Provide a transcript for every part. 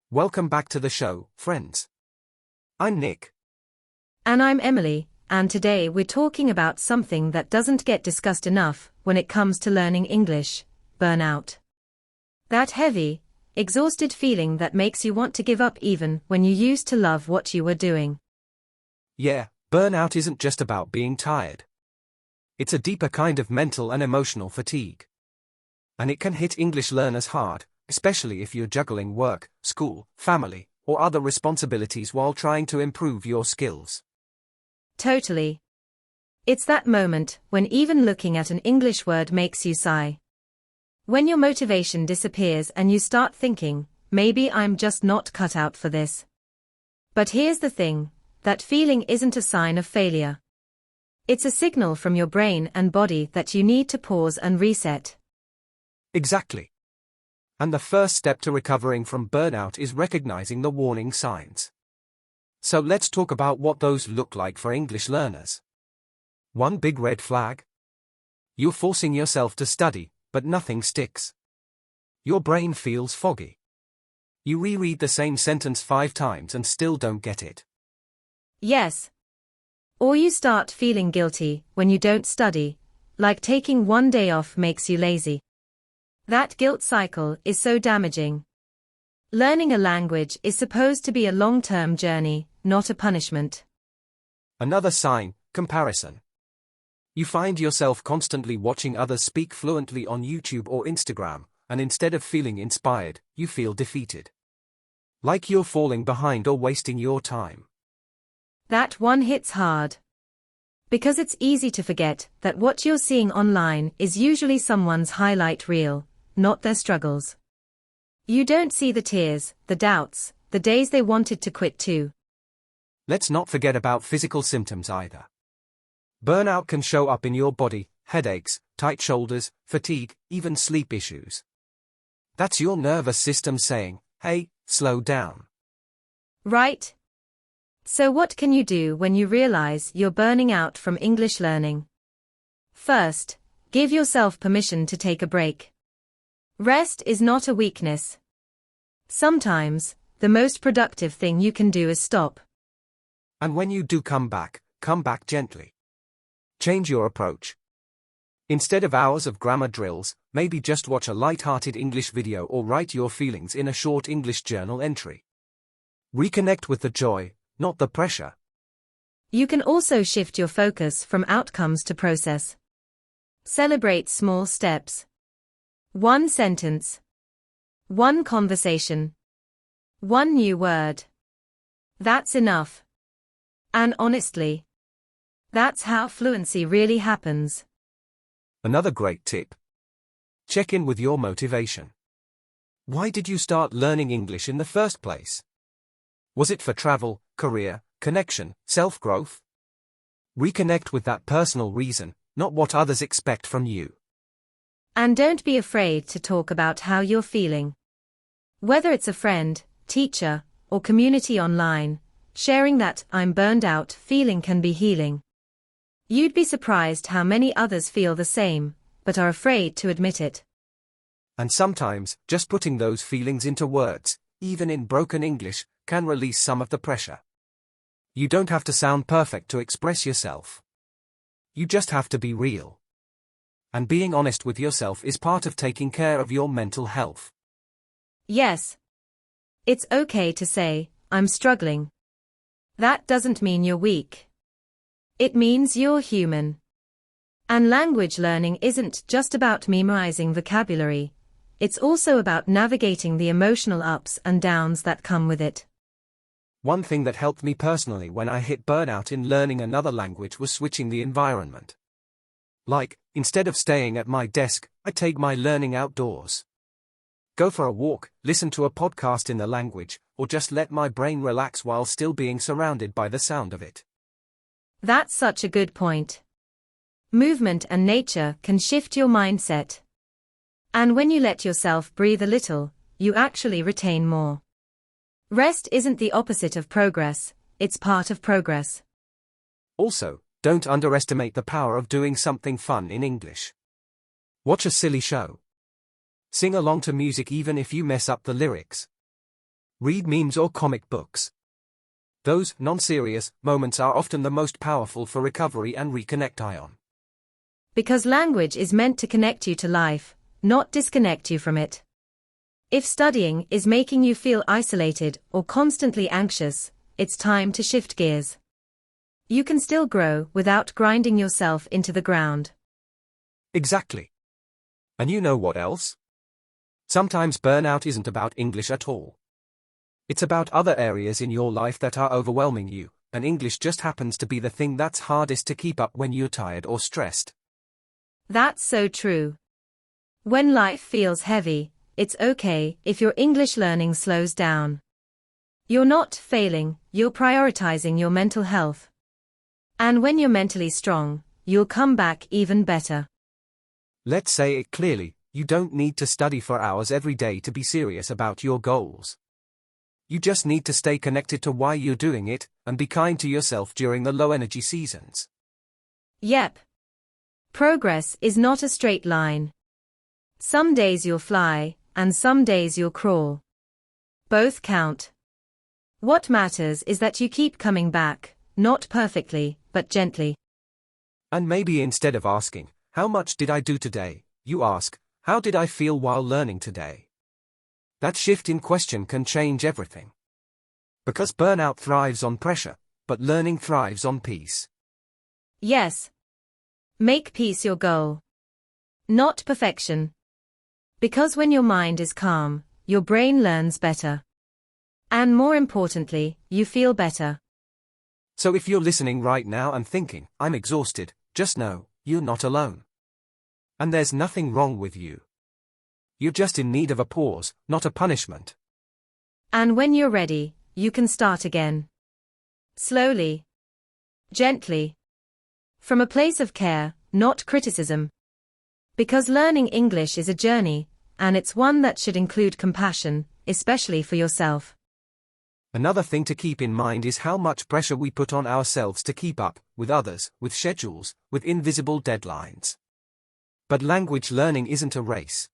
Welcome back to the show, friends. I'm Nick. And I'm Emily, and today we're talking about something that doesn't get discussed enough when it comes to learning English: burnout. That heavy, exhausted feeling that makes you want to give up even when you used to love what you were doing. Yeah, burnout isn't just about being tired. It's a deeper kind of mental and emotional fatigue. And it can hit English learners hard, especially if you're juggling work, school, family, or other responsibilities while trying to improve your skills. Totally. It's that moment when even looking at an English word makes you sigh. When your motivation disappears and you start thinking, maybe I'm just not cut out for this. But here's the thing, that feeling isn't a sign of failure. It's a signal from your brain and body that you need to pause and reset. Exactly. And the first step to recovering from burnout is recognizing the warning signs. So let's talk about what those look like for English learners. One big red flag. You're forcing yourself to study, but nothing sticks. Your brain feels foggy. You reread the same sentence 5 times and still don't get it. Yes. Or you start feeling guilty when you don't study, like taking one day off makes you lazy. That guilt cycle is so damaging. Learning a language is supposed to be a long-term journey, not a punishment. Another sign, comparison. You find yourself constantly watching others speak fluently on YouTube or Instagram, and instead of feeling inspired, you feel defeated. Like you're falling behind or wasting your time. That one hits hard. Because it's easy to forget that what you're seeing online is usually someone's highlight reel, not their struggles. You don't see the tears, the doubts, the days they wanted to quit too. Let's not forget about physical symptoms either. Burnout can show up in your body: headaches, tight shoulders, fatigue, even sleep issues. That's your nervous system saying, hey, slow down. Right. So what can you do when you realize you're burning out from English learning? First, give yourself permission to take a break. Rest is not a weakness. Sometimes, the most productive thing you can do is stop. And when you do come back gently. Change your approach. Instead of hours of grammar drills, maybe just watch a light-hearted English video or write your feelings in a short English journal entry. Reconnect with the joy, not the pressure. You can also shift your focus from outcomes to process. Celebrate small steps. 1 sentence. 1 conversation. 1 new word. That's enough. And honestly, that's how fluency really happens. Another great tip. Check in with your motivation. Why did you start learning English in the first place? Was it for travel, career, connection, self-growth? Reconnect with that personal reason, not what others expect from you. And don't be afraid to talk about how you're feeling. Whether it's a friend, teacher, or community online, sharing that "I'm burned out" feeling can be healing. You'd be surprised how many others feel the same, but are afraid to admit it. And sometimes, just putting those feelings into words, even in broken English, can release some of the pressure. You don't have to sound perfect to express yourself. You just have to be real. And being honest with yourself is part of taking care of your mental health. Yes. It's okay to say, "I'm struggling." That doesn't mean you're weak. It means you're human. And language learning isn't just about memorizing vocabulary. It's also about navigating the emotional ups and downs that come with it. One thing that helped me personally when I hit burnout in learning another language was switching the environment. Like, instead of staying at my desk, I take my learning outdoors. Go for a walk, listen to a podcast in the language, or just let my brain relax while still being surrounded by the sound of it. That's such a good point. Movement and nature can shift your mindset. And when you let yourself breathe a little, you actually retain more. Rest isn't the opposite of progress, it's part of progress. Also, don't underestimate the power of doing something fun in English. Watch a silly show. Sing along to music even if you mess up the lyrics. Read memes or comic books. Those non-serious moments are often the most powerful for recovery and reconnect on. Because language is meant to connect you to life, not disconnect you from it. If studying is making you feel isolated or constantly anxious, it's time to shift gears. You can still grow without grinding yourself into the ground. Exactly. And you know what else? Sometimes burnout isn't about English at all. It's about other areas in your life that are overwhelming you, and English just happens to be the thing that's hardest to keep up when you're tired or stressed. That's so true. When life feels heavy, it's okay if your English learning slows down. You're not failing, you're prioritizing your mental health. And when you're mentally strong, you'll come back even better. Let's say it clearly, you don't need to study for hours every day to be serious about your goals. You just need to stay connected to why you're doing it, and be kind to yourself during the low-energy seasons. Yep. Progress is not a straight line. Some days you'll fly, and some days you'll crawl. Both count. What matters is that you keep coming back, not perfectly, but gently. And maybe instead of asking, "How much did I do today?" you ask, "How did I feel while learning today?" That shift in question can change everything. Because burnout thrives on pressure, but learning thrives on peace. Yes. Make peace your goal. Not perfection. Because when your mind is calm, your brain learns better. And more importantly, you feel better. So if you're listening right now and thinking, "I'm exhausted," just know, you're not alone. And there's nothing wrong with you. You're just in need of a pause, not a punishment. And when you're ready, you can start again. Slowly. Gently. From a place of care, not criticism. Because learning English is a journey, and it's one that should include compassion, especially for yourself. Another thing to keep in mind is how much pressure we put on ourselves to keep up with others, with schedules, with invisible deadlines. But language learning isn't a race.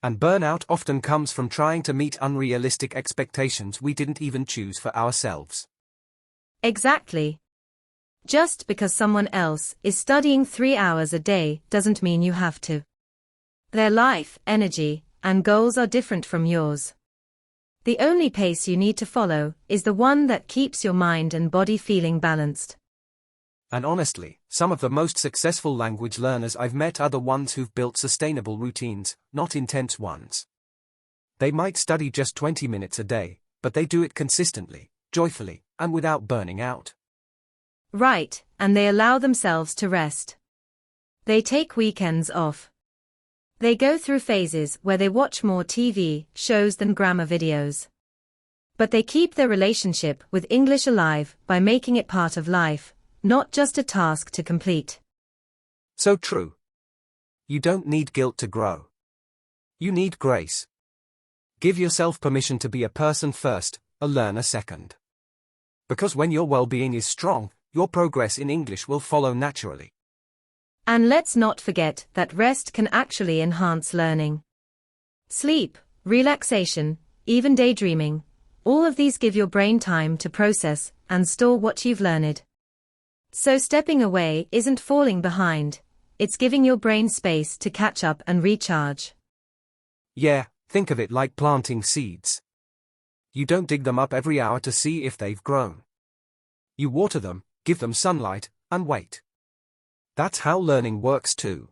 And burnout often comes from trying to meet unrealistic expectations we didn't even choose for ourselves. Exactly. Just because someone else is studying 3 hours a day doesn't mean you have to. Their life, energy, and goals are different from yours. The only pace you need to follow is the one that keeps your mind and body feeling balanced. And honestly, some of the most successful language learners I've met are the ones who've built sustainable routines, not intense ones. They might study just 20 minutes a day, but they do it consistently, joyfully, and without burning out. Right, and they allow themselves to rest. They take weekends off. They go through phases where they watch more TV shows than grammar videos. But they keep their relationship with English alive by making it part of life, not just a task to complete. So true. You don't need guilt to grow. You need grace. Give yourself permission to be a person first, a learner second. Because when your well-being is strong, your progress in English will follow naturally. And let's not forget that rest can actually enhance learning. Sleep, relaxation, even daydreaming, all of these give your brain time to process and store what you've learned. So stepping away isn't falling behind, it's giving your brain space to catch up and recharge. Yeah, think of it like planting seeds. You don't dig them up every hour to see if they've grown. You water them, give them sunlight, and wait. That's how learning works too.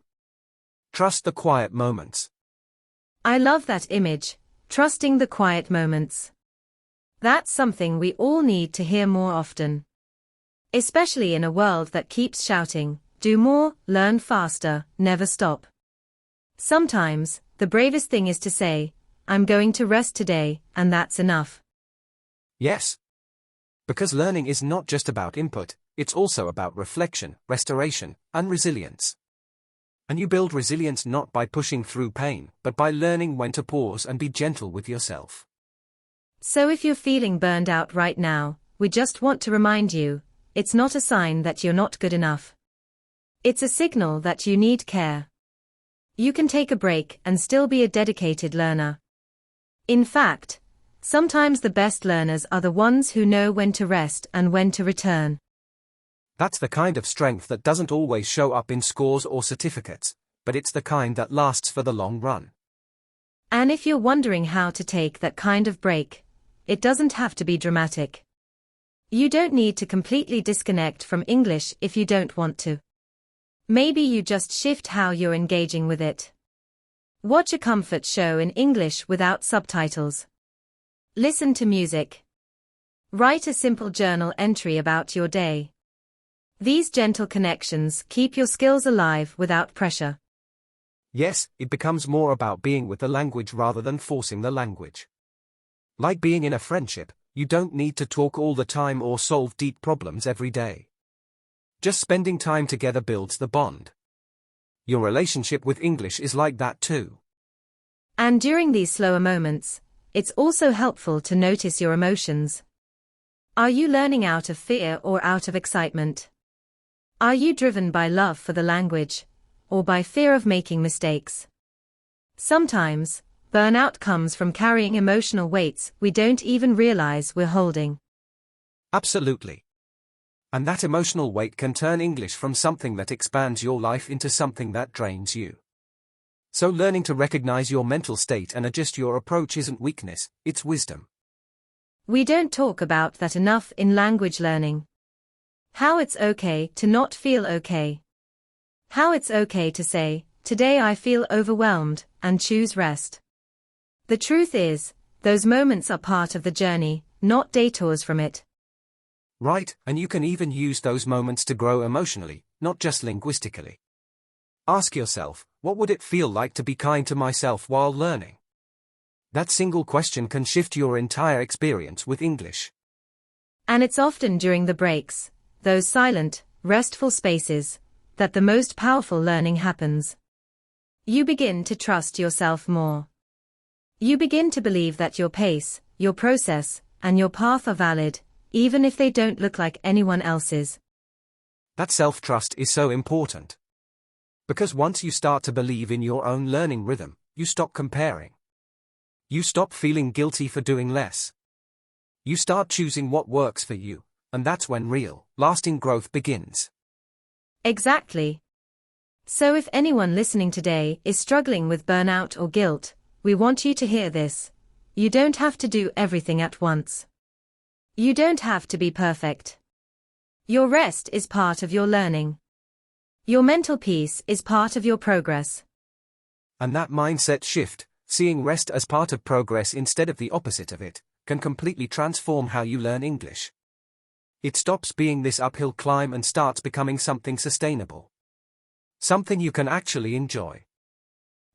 Trust the quiet moments. I love that image, trusting the quiet moments. That's something we all need to hear more often. Especially in a world that keeps shouting, do more, learn faster, never stop. Sometimes, the bravest thing is to say, I'm going to rest today, and that's enough. Yes. Because learning is not just about input, it's also about reflection, restoration, and resilience. And you build resilience not by pushing through pain, but by learning when to pause and be gentle with yourself. So if you're feeling burned out right now, we just want to remind you, it's not a sign that you're not good enough. It's a signal that you need care. You can take a break and still be a dedicated learner. In fact, Sometimes the best learners are the ones who know when to rest and when to return. That's the kind of strength that doesn't always show up in scores or certificates, but it's the kind that lasts for the long run. And if you're wondering how to take that kind of break, it doesn't have to be dramatic. You don't need to completely disconnect from English if you don't want to. Maybe you just shift how you're engaging with it. Watch a comfort show in English without subtitles. Listen to music. Write a simple journal entry about your day. These gentle connections keep your skills alive without pressure. Yes, it becomes more about being with the language rather than forcing the language. Like being in a friendship, you don't need to talk all the time or solve deep problems every day. Just spending time together builds the bond. Your relationship with English is like that too. And during these slower moments, it's also helpful to notice your emotions. Are you learning out of fear or out of excitement? Are you driven by love for the language, or by fear of making mistakes? Sometimes, burnout comes from carrying emotional weights we don't even realize we're holding. Absolutely. And that emotional weight can turn English from something that expands your life into something that drains you. So learning to recognize your mental state and adjust your approach isn't weakness, it's wisdom. We don't talk about that enough in language learning. How it's okay to not feel okay. How it's okay to say, today I feel overwhelmed, and choose rest. The truth is, those moments are part of the journey, not detours from it. Right, and you can even use those moments to grow emotionally, not just linguistically. Ask yourself, what would it feel like to be kind to myself while learning? That single question can shift your entire experience with English. And it's often during the breaks, those silent, restful spaces, that the most powerful learning happens. You begin to trust yourself more. You begin to believe that your pace, your process, and your path are valid, even if they don't look like anyone else's. That self-trust is so important. Because once you start to believe in your own learning rhythm, you stop comparing. You stop feeling guilty for doing less. You start choosing what works for you, and that's when real, lasting growth begins. Exactly. So if anyone listening today is struggling with burnout or guilt, we want you to hear this. You don't have to do everything at once. You don't have to be perfect. Your rest is part of your learning. Your mental peace is part of your progress. And that mindset shift, seeing rest as part of progress instead of the opposite of it, can completely transform how you learn English. It stops being this uphill climb and starts becoming something sustainable. Something you can actually enjoy.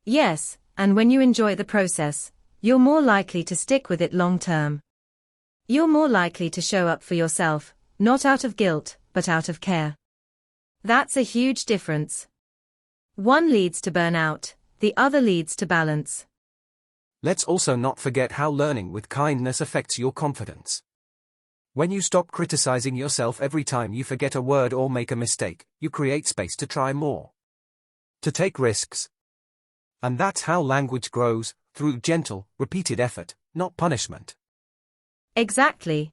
Yes, and when you enjoy the process, you're more likely to stick with it long term. You're more likely to show up for yourself, not out of guilt, but out of care. That's a huge difference. One leads to burnout, the other leads to balance. Let's also not forget how learning with kindness affects your confidence. When you stop criticizing yourself every time you forget a word or make a mistake, you create space to try more. To take risks. And that's how language grows, through gentle, repeated effort, not punishment. Exactly.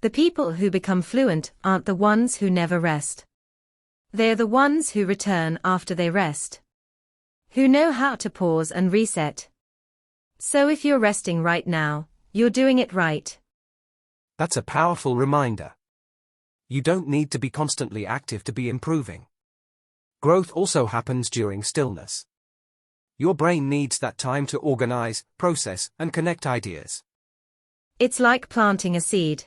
The people who become fluent aren't the ones who never rest. They're the ones who return after they rest. Who know how to pause and reset. So if you're resting right now, you're doing it right. That's a powerful reminder. You don't need to be constantly active to be improving. Growth also happens during stillness. Your brain needs that time to organize, process, and connect ideas. It's like planting a seed.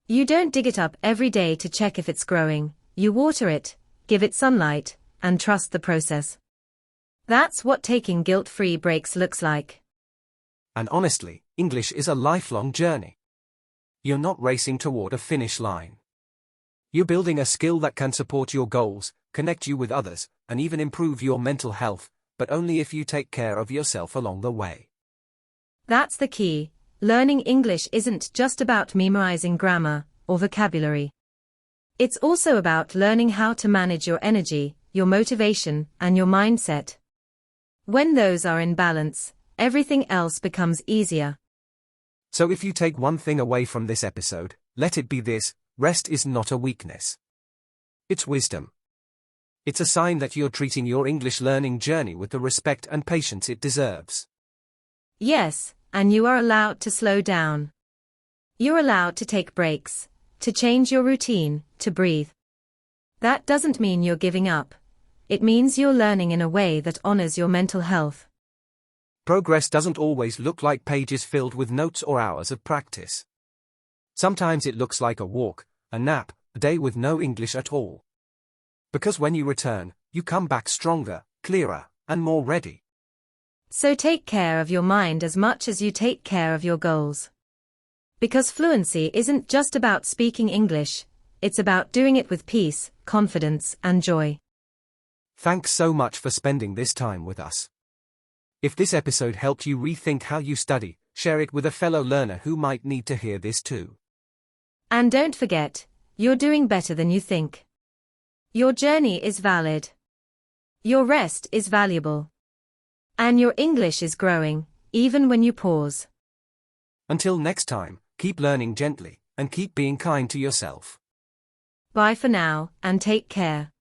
You don't dig it up every day to check if it's growing, you water it, give it sunlight, and trust the process. That's what taking guilt-free breaks looks like. And honestly, English is a lifelong journey. You're not racing toward a finish line. You're building a skill that can support your goals, connect you with others, and even improve your mental health, but only if you take care of yourself along the way. That's the key. Learning English isn't just about memorizing grammar or vocabulary. It's also about learning how to manage your energy, your motivation, and your mindset. When those are in balance, everything else becomes easier. So if you take one thing away from this episode, let it be this: rest is not a weakness. It's wisdom. It's a sign that you're treating your English learning journey with the respect and patience it deserves. Yes, and you are allowed to slow down. You're allowed to take breaks, to change your routine, to breathe. That doesn't mean you're giving up. It means you're learning in a way that honors your mental health. Progress doesn't always look like pages filled with notes or hours of practice. Sometimes it looks like a walk, a nap, a day with no English at all. Because when you return, you come back stronger, clearer, and more ready. So take care of your mind as much as you take care of your goals. Because fluency isn't just about speaking English, it's about doing it with peace, confidence, and joy. Thanks so much for spending this time with us. If this episode helped you rethink how you study, share it with a fellow learner who might need to hear this too. And don't forget, you're doing better than you think. Your journey is valid. Your rest is valuable. And your English is growing, even when you pause. Until next time, keep learning gently, and keep being kind to yourself. Bye for now, and take care.